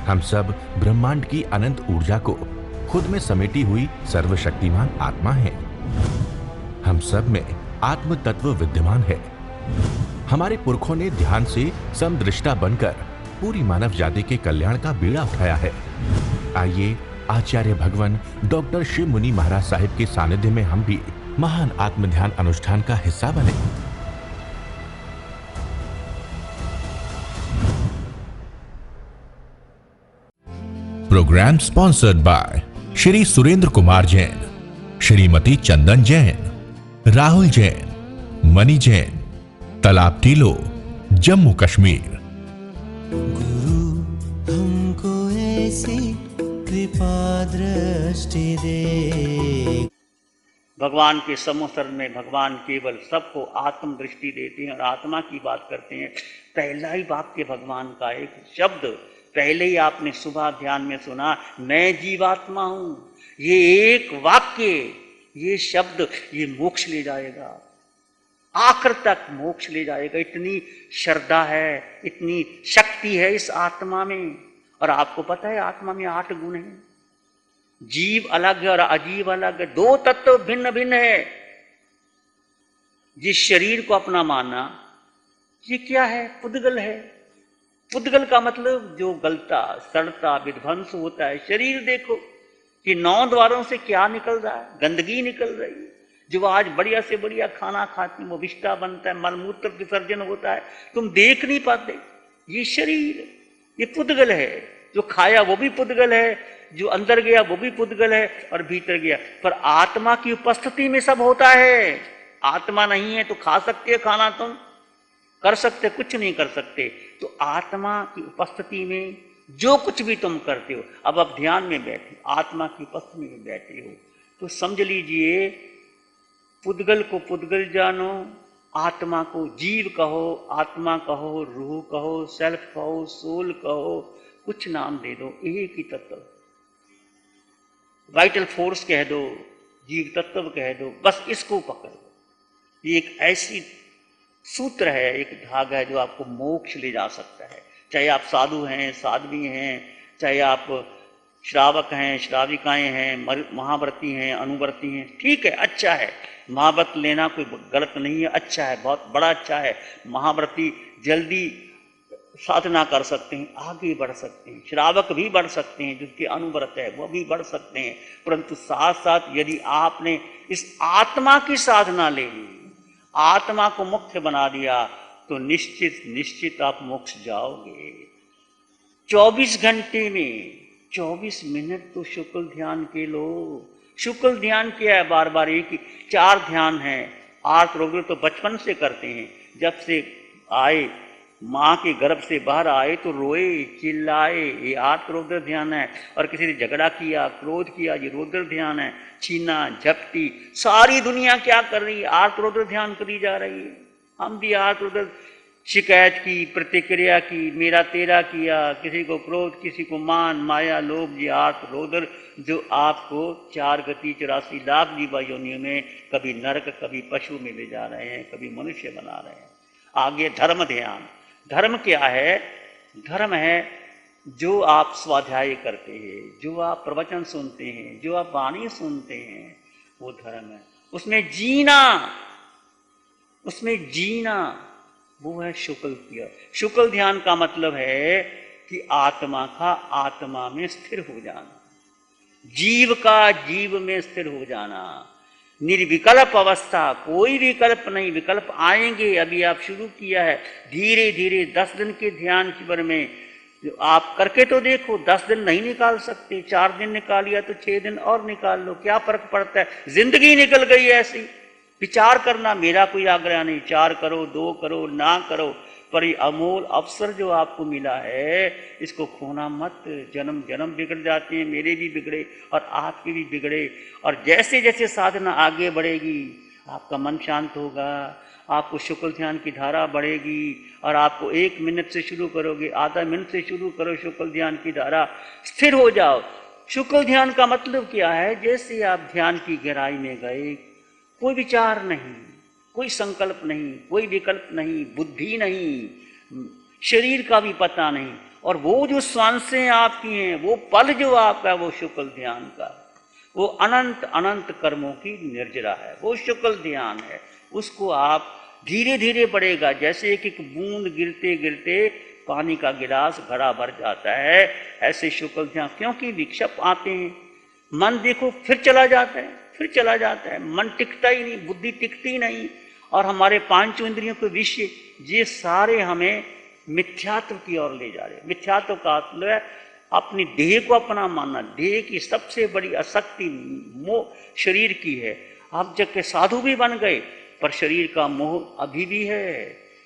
हम सब ब्रह्मांड की अनंत ऊर्जा को खुद में समेटी हुई सर्वशक्तिमान आत्मा हैं। हम सब में आत्म तत्व विद्यमान है। हमारे पुरखों ने ध्यान से समदृष्टा बनकर पूरी मानव जाति के कल्याण का बीड़ा उठाया है। आइए आचार्य भगवान डॉक्टर शिव मुनि महाराज साहिब के सानिध्य में हम भी महान आत्म ध्यान अनुष्ठान का हिस्सा बने। Program sponsored by Shri Surendra Kumar Jain, Shrimati Chandan Jain, Rahul Jain, Mani Jain, Talab Tillo, Jammu Kashmir. गुरु हमको ऐसी कृपा दृष्टि दे। भगवान के समोसर में भगवान केवल सबको आत्म दृष्टि देते हैं और आत्मा की बात करते हैं। पहला ही वाक्य भगवान का एक शब्द पहले ही आपने सुबह ध्यान में सुना, मैं जीवात्मा हूं। ये एक वाक्य, ये शब्द, ये मोक्ष ले जाएगा, आखिर तक मोक्ष ले जाएगा। इतनी श्रद्धा है, इतनी शक्ति है इस आत्मा में। और आपको पता है आत्मा में 8 गुण हैं। जीव अलग है और अजीव अलग है, 2 तत्व भिन्न भिन्न है। जिस शरीर को अपना मानना, ये क्या है? पुद्गल है। पुद्गल का मतलब जो गलता, सड़ता, विध्वंस होता है। शरीर देखो कि 9 द्वारों से क्या निकल रहा है, गंदगी निकल रही है। जो आज बढ़िया से बढ़िया खाना खाते हैं वो विष्टा बनता है, मलमूत्र विसर्जन होता है, तुम देख नहीं पाते। ये शरीर, ये पुद्गल है। जो खाया वो भी पुद्गल है, जो अंदर गया वो भी पुद्गल है और भीतर गया। पर आत्मा की उपस्थिति में सब होता है। आत्मा नहीं है तो खा सकते हो खाना, तुम कर सकते, कुछ नहीं कर सकते। तो आत्मा की उपस्थिति में जो कुछ भी तुम करते हो, अब आप ध्यान में बैठे, आत्मा की उपस्थिति में बैठे हो, तो समझ लीजिए पुद्गल को पुद्गल जानो, आत्मा को जीव कहो, आत्मा कहो, रूह कहो, सेल्फ कहो, सोल कहो, कुछ नाम दे दो, एक ही तत्व, वाइटल फोर्स कह दो, जीव तत्व कह दो, बस इसको पकड़ो। ये एक ऐसी सूत्र है, एक धागा है जो आपको मोक्ष ले जा सकता है। चाहे आप साधु हैं, साध्वी हैं, चाहे आप श्रावक हैं, श्राविकाएं हैं, महाव्रती हैं, अनुव्रती हैं, ठीक है, अच्छा है। महाव्रत लेना कोई गलत नहीं है, अच्छा है, बहुत बड़ा अच्छा है। महाव्रती जल्दी साधना कर सकते हैं, आगे बढ़ सकते हैं। श्रावक भी बढ़ सकते हैं, जिसके अनुव्रत है वो भी बढ़ सकते हैं। परंतु साथ साथ यदि आपने इस आत्मा की साधना ले ली, आत्मा को मुख्य बना दिया, तो निश्चित निश्चित आप मोक्ष जाओगे। 24 घंटे में 24 मिनट तो शुक्ल ध्यान के लो। शुक्ल ध्यान क्या है? बार बार एक ही 4 ध्यान है। आर्त रौद्र तो बचपन से करते हैं, जब से आए माँ के गर्भ से बाहर आए तो रोए, चिल्लाए, ये आर्त रौद्र ध्यान है। और किसी ने झगड़ा किया, क्रोध किया, ये रौद्र ध्यान है। छीना झपटी, सारी दुनिया क्या कर रही है? आर्त रौद्र ध्यान करी जा रही है। हम भी आर्त रौद्र, शिकायत की, प्रतिक्रिया की, मेरा तेरा किया, किसी को क्रोध, किसी को मान, माया, लोभ, ये आर्त रौद्र जो आपको 4 गति 84 लाख जीवा योनियों में कभी नरक, कभी पशु में ले जा रहे हैं, कभी मनुष्य बना रहे हैं। आगे धर्म ध्यान। धर्म क्या है? धर्म है जो आप स्वाध्याय करते हैं, जो आप प्रवचन सुनते हैं, जो आप वाणी सुनते हैं, वो धर्म है। उसमें जीना, उसमें जीना, वो है शुक्ल ध्यान। शुक्ल ध्यान का मतलब है कि आत्मा का आत्मा में स्थिर हो जाना, जीव का जीव में स्थिर हो जाना, निर्विकल्प अवस्था, कोई विकल्प नहीं। विकल्प आएंगे, अभी आप शुरू किया है, धीरे धीरे 10 दिन के ध्यान शिविर में आप करके तो देखो। 10 दिन नहीं निकाल सकते, 4 दिन निकाल लिया तो 6 दिन और निकाल लो, क्या फर्क पड़ता है? जिंदगी निकल गई ऐसी। विचार करना, मेरा कोई आग्रह नहीं, 4 करो, 2 करो, ना करो, पर ये अमोल अवसर जो आपको मिला है, इसको खोना मत। जन्म जन्म बिगड़ जाते हैं, मेरे भी बिगड़े और आपके भी बिगड़े। और जैसे जैसे साधना आगे बढ़ेगी, आपका मन शांत होगा, आपको शुक्ल ध्यान की धारा बढ़ेगी। और आपको 1 मिनट से शुरू करोगे, आधा मिनट से शुरू करो, शुक्ल ध्यान की धारा, स्थिर हो जाओ। शुक्ल ध्यान का मतलब क्या है? जैसे आप ध्यान की गहराई में गए, कोई विचार नहीं, कोई संकल्प नहीं, कोई विकल्प नहीं, बुद्धि नहीं, शरीर का भी पता नहीं, और वो जो सांसें आपकी हैं, वो पल जो आपका, वो शुक्ल ध्यान का, वो अनंत अनंत कर्मों की निर्जरा है, वो शुक्ल ध्यान है। उसको आप धीरे धीरे बढ़ेगा, जैसे एक एक बूंद गिरते गिरते पानी का गिलास घड़ा भर जाता है, ऐसे शुक्ल ध्यान। क्योंकि विक्षेप आते हैं, मन देखो फिर चला जाता है, फिर चला जाता है, मन टिकता ही नहीं, बुद्धि टिकती नहीं, और हमारे पांचों इंद्रियों के विषय ये सारे हमें मिथ्यात्व की ओर ले जा रहे हैं। मिथ्यात्व का मतलब है अपनी देह को अपना मानना। देह की सबसे बड़ी आसक्ति मोह शरीर की है। आप जब के साधु भी बन गए, पर शरीर का मोह अभी भी है।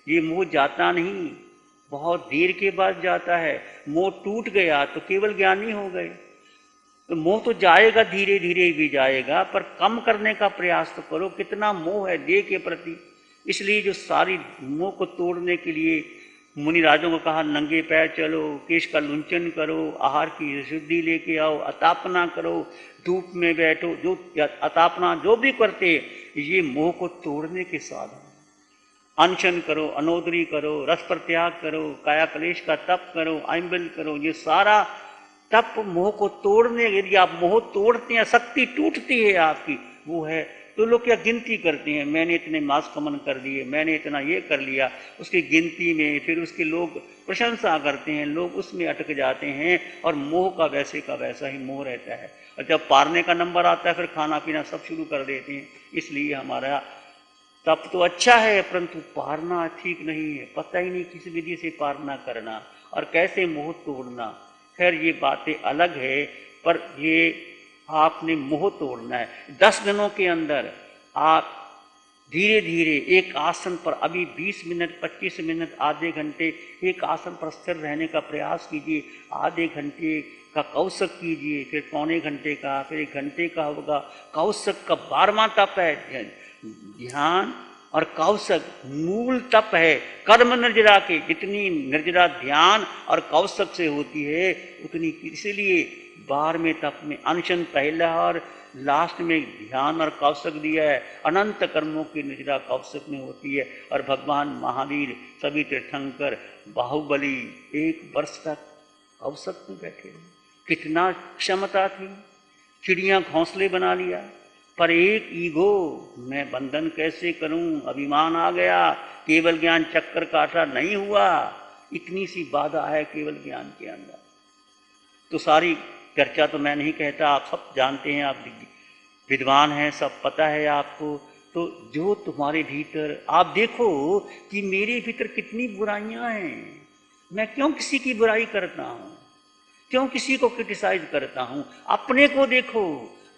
ये मोह जाता नहीं, बहुत देर के बाद जाता है। मोह टूट गया तो केवल ज्ञानी हो गए। तो मोह तो जाएगा, धीरे धीरे भी जाएगा, पर कम करने का प्रयास तो करो। कितना मोह है देह के प्रति। इसलिए जो सारी मोह को तोड़ने के लिए मुनिराजों को कहा, नंगे पैर चलो, केश का लुंचन करो, आहार की शुद्धि लेके आओ, अतापना करो, धूप में बैठो। जो अतापना जो भी करते, ये मोह को तोड़ने के साधन। अनशन करो, अनोदरी करो, रस प्रत्याग करो, काया क्लेश का तप करो, आइम्बिल करो। ये सारा तप मोह को तोड़ने। यदि आप मोह तोड़ते हैं, शक्ति टूटती है आपकी, वो है। तो लोग क्या गिनती करते हैं, मैंने इतने मास कमन कर दिए, मैंने इतना ये कर लिया, उसकी गिनती में फिर उसके लोग प्रशंसा करते हैं, लोग उसमें अटक जाते हैं, और मोह का वैसे का वैसा ही मोह रहता है। और जब पारने का नंबर आता है, फिर खाना पीना सब शुरू कर देते हैं। इसलिए हमारा तप तो अच्छा है, परंतु पारना ठीक नहीं है। पता ही नहीं किस विधि से पारना करना और कैसे मोह तोड़ना। खैर ये बातें अलग है, पर ये आपने मोह तोड़ना है। 10 दिनों के अंदर आप धीरे धीरे एक आसन पर, अभी 20 मिनट, 25 मिनट, आधे घंटे एक आसन पर स्थिर रहने का प्रयास कीजिए। आधे घंटे का कौशक कीजिए, फिर पौने घंटे का, फिर 1 घंटे का होगा। कौशक का 12वां तप है ध्यान, और कौशक मूल तप है कर्म निर्जरा के। जितनी निर्जरा ध्यान और कौशक से होती है उतनी, इसीलिए 12वें तप में अनशन पहला और लास्ट में ध्यान और कौशक दिया है। अनंत कर्मों की निर्जरा कौशक में होती है। और भगवान महावीर, सभी तीर्थंकर, बाहुबली 1 वर्ष तक कौशक में बैठे रहे। कितना क्षमता थी। चिड़िया घोंसले बना लिया, पर एक ईगो, मैं बंधन कैसे करूं, अभिमान आ गया, केवल ज्ञान चक्कर काटा, नहीं हुआ। इतनी सी बाधा है केवल ज्ञान के अंदर। तो सारी चर्चा तो मैं नहीं कहता, आप सब जानते हैं, आप विद्वान हैं, सब पता है आपको। तो जो तुम्हारे भीतर, आप देखो कि मेरे भीतर कितनी बुराइयां हैं। मैं क्यों किसी की बुराई करता हूं, क्यों किसी को क्रिटिसाइज करता हूं। अपने को देखो,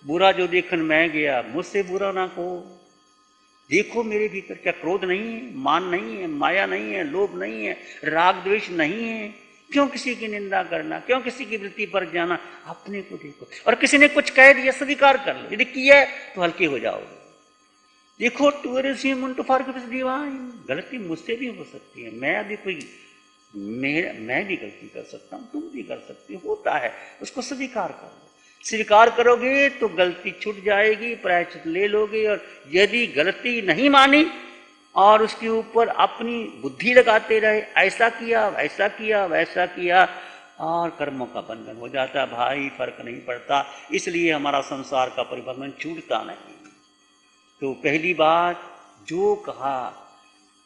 बुरा जो देखन मैं गया, मुझसे बुरा ना को। देखो मेरे भीतर क्या क्रोध नहीं है, मान नहीं है, माया नहीं है, लोभ नहीं है, राग द्वेष नहीं है। क्यों किसी की निंदा करना, क्यों किसी की वृत्ति पर जाना। अपने को देखो। और किसी ने कुछ कह दिया, स्वीकार कर लो। यदि किया है तो हल्के हो जाओगे। देखो, गलती मुझसे भी हो सकती है। मैं अभी कोई, मैं भी गलती कर सकता हूँ, तुम भी कर सकते हो, होता है। उसको स्वीकार कर लो। स्वीकार करोगे तो गलती छूट जाएगी, प्रायश्चित ले लोगे। और यदि गलती नहीं मानी और उसके ऊपर अपनी बुद्धि लगाते रहे, ऐसा किया, वैसा किया, वैसा किया, और कर्मों का बंधन हो जाता है। भाई फर्क नहीं पड़ता। इसलिए हमारा संसार का परिबंधन छूटता नहीं। तो पहली बात जो कहा,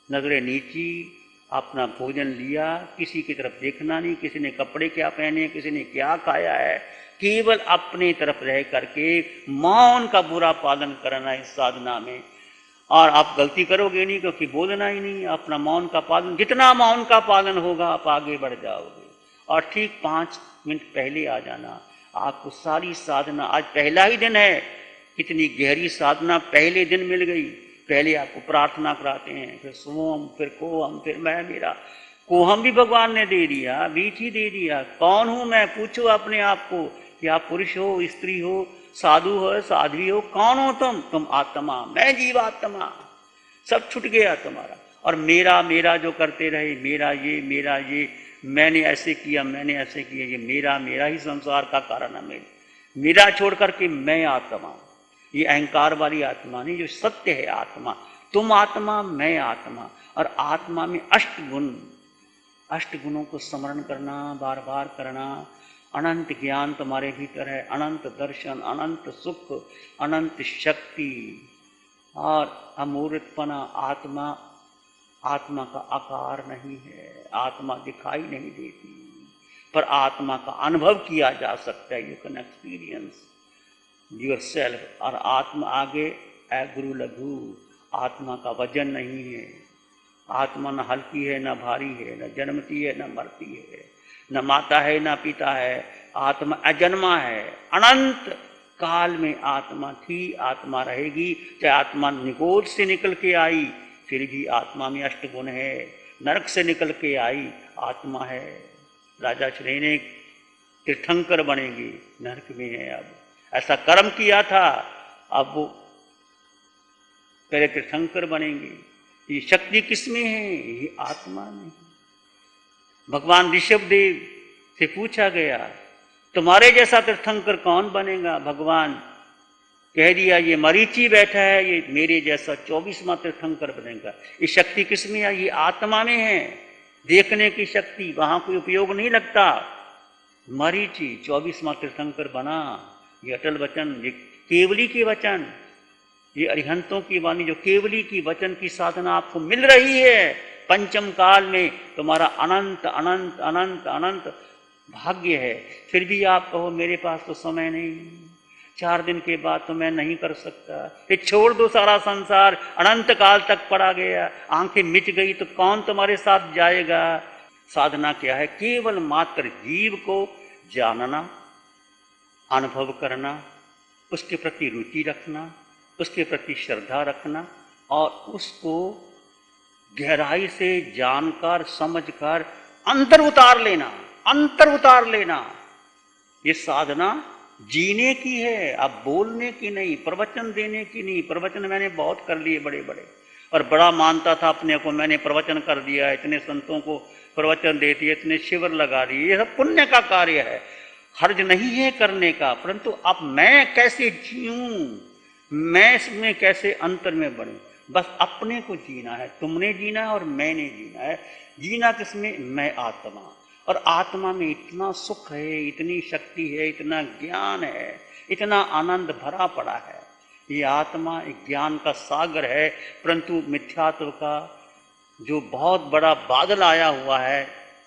नजरें नीची, अपना भोजन लिया, किसी की तरफ देखना नहीं, किसी ने कपड़े क्या पहने, किसी ने क्या खाया है, केवल अपने तरफ रह करके मौन का बुरा पालन करना इस साधना में। और आप गलती करोगे नहीं, क्योंकि बोलना ही नहीं। अपना मौन का पालन, जितना मौन का पालन होगा आप आगे बढ़ जाओगे। और ठीक 5 मिनट पहले आ जाना। आपको सारी साधना, आज पहला ही दिन है, कितनी गहरी साधना पहले दिन मिल गई। पहले आपको प्रार्थना कराते हैं, फिर सोम, फिर कोहम, फिर मैं मेरा। कोहम भी भगवान ने दे दिया, बीच ही दे दिया। कौन हूं मैं, पूछो अपने आप को कि आप पुरुष हो, स्त्री हो, साधु हो, साध्वी हो, कौन हो तुम आत्मा, मैं जीवात्मा। सब छूट गया तुम्हारा। और मेरा मेरा जो करते रहे, मेरा ये, मैंने ऐसे किया, मैंने ऐसे किया, ये मेरा ही संसार का कारण है। मेरा छोड़ करके मैं आत्मा, ये अहंकार वाली आत्मा नहीं, जो सत्य है आत्मा। तुम आत्मा, मैं आत्मा। और आत्मा में 8 गुण, अष्ट गुणों को स्मरण करना, बार बार करना। अनंत ज्ञान तुम्हारे भीतर है, अनंत दर्शन, अनंत सुख, अनंत शक्ति और अमूर्तपना। आत्मा, आत्मा का आकार नहीं है, आत्मा दिखाई नहीं देती, पर आत्मा का अनुभव किया जा सकता है। You can experience your self. और आत्मा आगे है गुरु लघु। आत्मा का वजन नहीं है। आत्मा न हल्की है, न भारी है, न जन्मती है, न मरती है, न माता है, न पिता है। आत्मा अजन्मा है। अनंत काल में आत्मा थी, आत्मा रहेगी। चाहे आत्मा निकोट से निकल के आई, फिर भी आत्मा में अष्टगुण है। नरक से निकल के आई, आत्मा है। राजा श्रेणी तीर्थंकर बनेगी, नरक में है। अब ऐसा कर्म किया था, अब वो पहले तीर्थंकर बनेंगे। ये शक्ति किसमें है? ये आत्मा में। भगवान ऋषभ देव से पूछा गया, तुम्हारे जैसा तीर्थंकर कौन बनेगा? भगवान कह दिया, ये मरीचि बैठा है, ये मेरे जैसा 24वां तीर्थंकर बनेगा। ये शक्ति किसमें है? ये आत्मा में है। देखने की शक्ति, वहां कोई उपयोग नहीं लगता। मरीचि 24वां तीर्थंकर बना। ये अटल वचन, ये केवली के वचन, ये अरिहंतों की वाणी, जो केवली की वचन की साधना आपको मिल रही है पंचम काल में, तुम्हारा अनंत अनंत अनंत अनंत भाग्य है। फिर भी आप कहो मेरे पास तो समय नहीं, 4 दिन के बाद तो मैं नहीं कर सकता। ये छोड़ दो सारा संसार, अनंत काल तक पड़ा गया, आंखें मिच गई तो कौन तुम्हारे साथ जाएगा? साधना क्या है? केवल मात्र जीव को जानना, अनुभव करना, उसके प्रति रुचि रखना, उसके प्रति श्रद्धा रखना और उसको गहराई से जानकर समझकर अंतर उतार लेना, अंतर उतार लेना। ये साधना जीने की है, अब बोलने की नहीं, प्रवचन देने की नहीं। प्रवचन मैंने बहुत कर लिए बड़े बड़े, और बड़ा मानता था अपने को, मैंने प्रवचन कर दिया, इतने संतों को प्रवचन दे दिए, इतने शिविर लगा दिए। ये सब पुण्य का कार्य है, हर्ज नहीं है करने का। परंतु अब मैं कैसे जीऊं, मैं इसमें कैसे अंतर में बढ़ूं, बस अपने को जीना है। तुमने जीना है और मैंने जीना है। जीना किसमें? मैं आत्मा। और आत्मा में इतना सुख है, इतनी शक्ति है, इतना ज्ञान है, इतना आनंद भरा पड़ा है। ये आत्मा एक ज्ञान का सागर है, परंतु मिथ्यात्व का जो बहुत बड़ा बादल आया हुआ है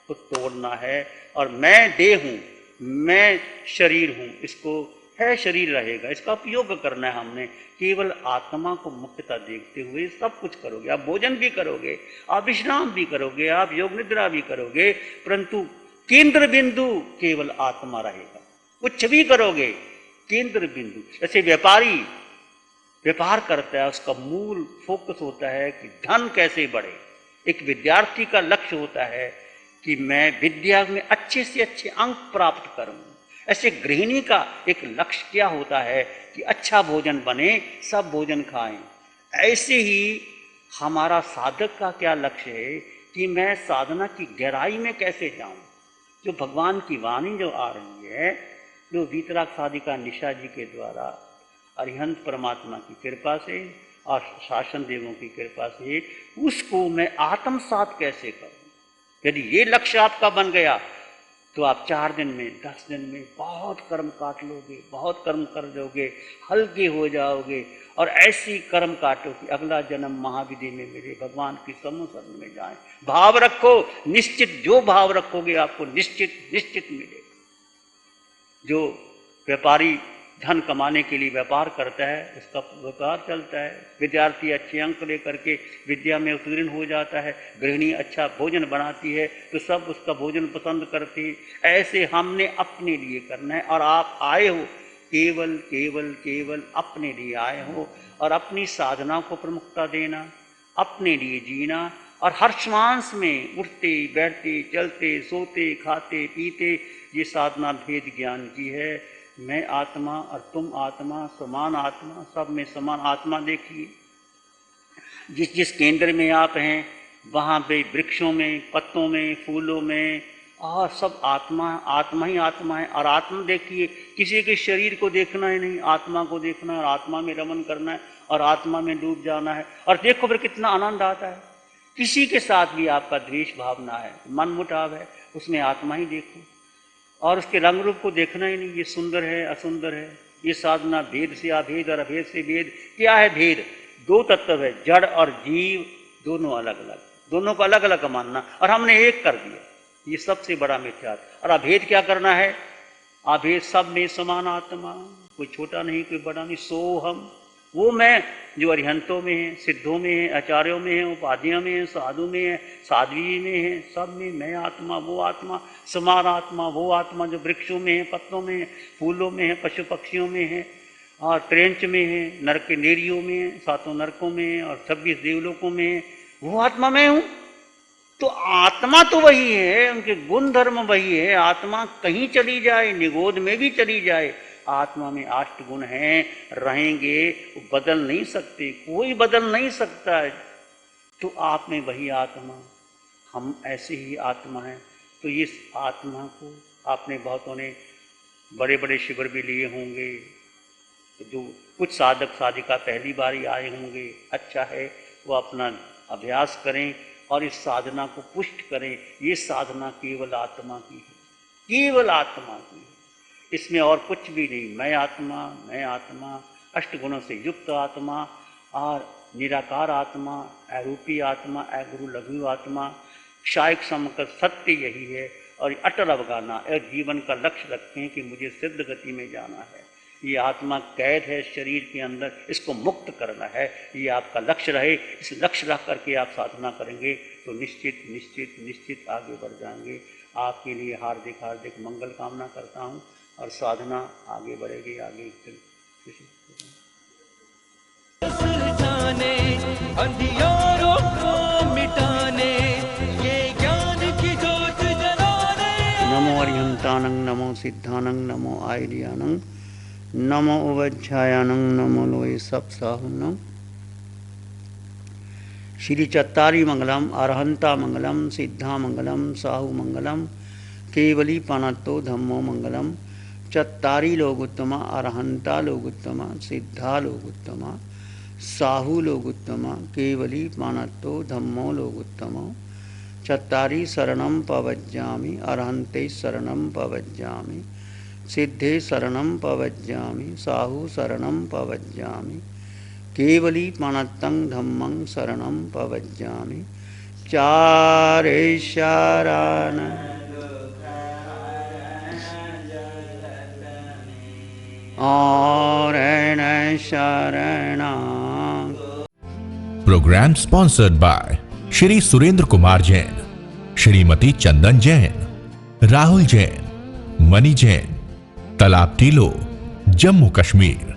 को तोड़ना है। और मैं देह हूँ, मैं शरीर हूँ, इसको है शरीर रहेगा, इसका उपयोग करना है हमने। केवल आत्मा को मुख्यतः देखते हुए सब कुछ करोगे। आप भोजन भी करोगे, आप विश्राम भी करोगे, आप योग निद्रा भी करोगे, परंतु केंद्र बिंदु केवल आत्मा रहेगा। कुछ भी करोगे, केंद्र बिंदु। जैसे व्यापारी व्यापार करता है, उसका मूल फोकस होता है कि धन कैसे बढ़े। एक विद्यार्थी का लक्ष्य होता है कि मैं विद्या में अच्छे से अच्छे अंक प्राप्त करूं। ऐसे गृहिणी का एक लक्ष्य क्या होता है कि अच्छा भोजन बने, सब भोजन खाएं। ऐसे ही हमारा साधक का क्या लक्ष्य है कि मैं साधना की गहराई में कैसे जाऊं। जो भगवान की वाणी जो आ रही है, जो वीतराग साधिका निशा जी के द्वारा अरिहंत परमात्मा की कृपा से और शासन देवों की कृपा से, उसको मैं आत्मसात कैसे करूं। यदि ये लक्ष्य आपका बन गया तो आप 4 दिन में, 10 दिन में बहुत कर्म काट लोगे, बहुत कर्म कर दोगे, हल्के हो जाओगे। और ऐसी कर्म काटो कि अगला जन्म महाविधि में मिले, भगवान की समूह शरण में जाए। भाव रखो, निश्चित जो भाव रखोगे आपको निश्चित निश्चित मिलेगा। जो व्यापारी धन कमाने के लिए व्यापार करता है, उसका व्यापार चलता है। विद्यार्थी अच्छे अंक लेकर के विद्या में उत्तीर्ण हो जाता है। गृहिणी अच्छा भोजन बनाती है तो सब उसका भोजन पसंद करती है। ऐसे हमने अपने लिए करना है। और आप आए हो केवल केवल केवल अपने लिए आए हो, और अपनी साधना को प्रमुखता देना, अपने लिए जीना। और हर श्वास में उठते बैठते चलते सोते खाते पीते ये साधना भेद ज्ञान की है। मैं आत्मा और तुम आत्मा, समान आत्मा, सब में समान आत्मा देखिए। जिस जिस केंद्र में आप हैं वहाँ पे वृक्षों में, पत्तों में, फूलों में, और सब आत्मा, आत्मा ही आत्मा है। और आत्मा देखिए, किसी के शरीर को देखना ही नहीं, आत्मा को देखना है और आत्मा में रमन करना है और आत्मा में डूब जाना है। और देखो फिर कितना आनंद आता है। किसी के साथ भी आपका द्वेष भावना है, मन मुटाव है, उसमें आत्मा ही देखो और उसके रंग रूप को देखना ही नहीं, ये सुंदर है असुंदर है, ये साधना भेद से अभेद और अभेद से भेद। क्या है भेद? दो तत्व है, जड़ और जीव, दोनों अलग अलग, दोनों को अलग अलग मानना और हमने एक कर दिया, ये सबसे बड़ा मिथ्या। और अभेद क्या करना है? अभेद सब में समान आत्मा, कोई छोटा नहीं कोई बड़ा नहीं, सोहम, वो मैं जो अरिहंतों में है, सिद्धों में है, आचार्यों में है, उपाधियों में है, साधु में है, साध्वी में है, सब में मैं आत्मा, वो आत्मा, समान आत्मा, वो आत्मा जो वृक्षों में है, पत्तों में है, फूलों में है, पशु पक्षियों में है और ट्रेंच में है, नरक के नेरियों में है, 7 नरकों में है और 26 देवलोकों में है, वो आत्मा मैं हूँ। तो आत्मा तो वही है, उनके गुण धर्म वही है। आत्मा कहीं चली जाए, निगोद में भी चली जाए, आत्मा में 8 गुण हैं, रहेंगे, बदल नहीं सकते, कोई बदल नहीं सकता है। तो आप में वही आत्मा, हम ऐसे ही आत्मा हैं। तो इस आत्मा को आपने बहुतों ने बड़े बड़े शिविर भी लिए होंगे, जो कुछ साधक साधिका पहली बार ही आए होंगे, अच्छा है वो अपना अभ्यास करें और इस साधना को पुष्ट करें। ये साधना केवल आत्मा की है, केवल आत्मा की है, इसमें और कुछ भी नहीं। मैं आत्मा, 8 गुणों से युक्त आत्मा और निराकार आत्मा, अरूपी आत्मा, अगुरु लघु आत्मा, क्षायक समकर सत्य यही है। और अटल अवगाना और जीवन का लक्ष्य रखें कि मुझे सिद्ध गति में जाना है। ये आत्मा कैद है शरीर के अंदर, इसको मुक्त करना है, ये आपका लक्ष्य रहे। इस लक्ष्य रख करके आप साधना करेंगे तो निश्चित निश्चित निश्चित आगे बढ़ जाएंगे। आपके लिए हार्दिक हार्दिक मंगल कामना करता हूँ और साधना आगे बढ़ेगी। आगे अंधियारों को मिटाने, ये ज्ञान की ज्योत जलाने। नमो अरिहंतानंग, नमो सिद्धानंग, नमो आयर्यानंग, नमो उवज्झायानंग, नमो लोय सप्साहुनंग। श्री चत्तारी मंगलम, अरहंता मंगलम, सिद्धा मंगलम, साहु मंगलम, केवली पानत्तो धम्मो मंगलम। चत्तारी लोगोत्तमा, अरहंता लोगोत्तमा, सिद्धा लोगोत्तमा, साहु लोगोत्तमा, केवली पानत्तो धम्मो लोगोत्तमा। चत्तारी शरणं पवज्जामि, अरहंते शरणं पवज्जामि, सिद्धे शरणं पवज्जामि, साहु शरणं पवज्जामि, केवली पानत्तं धम्मं शरणं पवज्जामि। चारे शरण और शरणा। Programme sponsored by Shri Surendra Kumar Jain, Shrimati Chandan Jain, Rahul Jain, Mani Jain, Talab Tillo, Jammu Kashmir.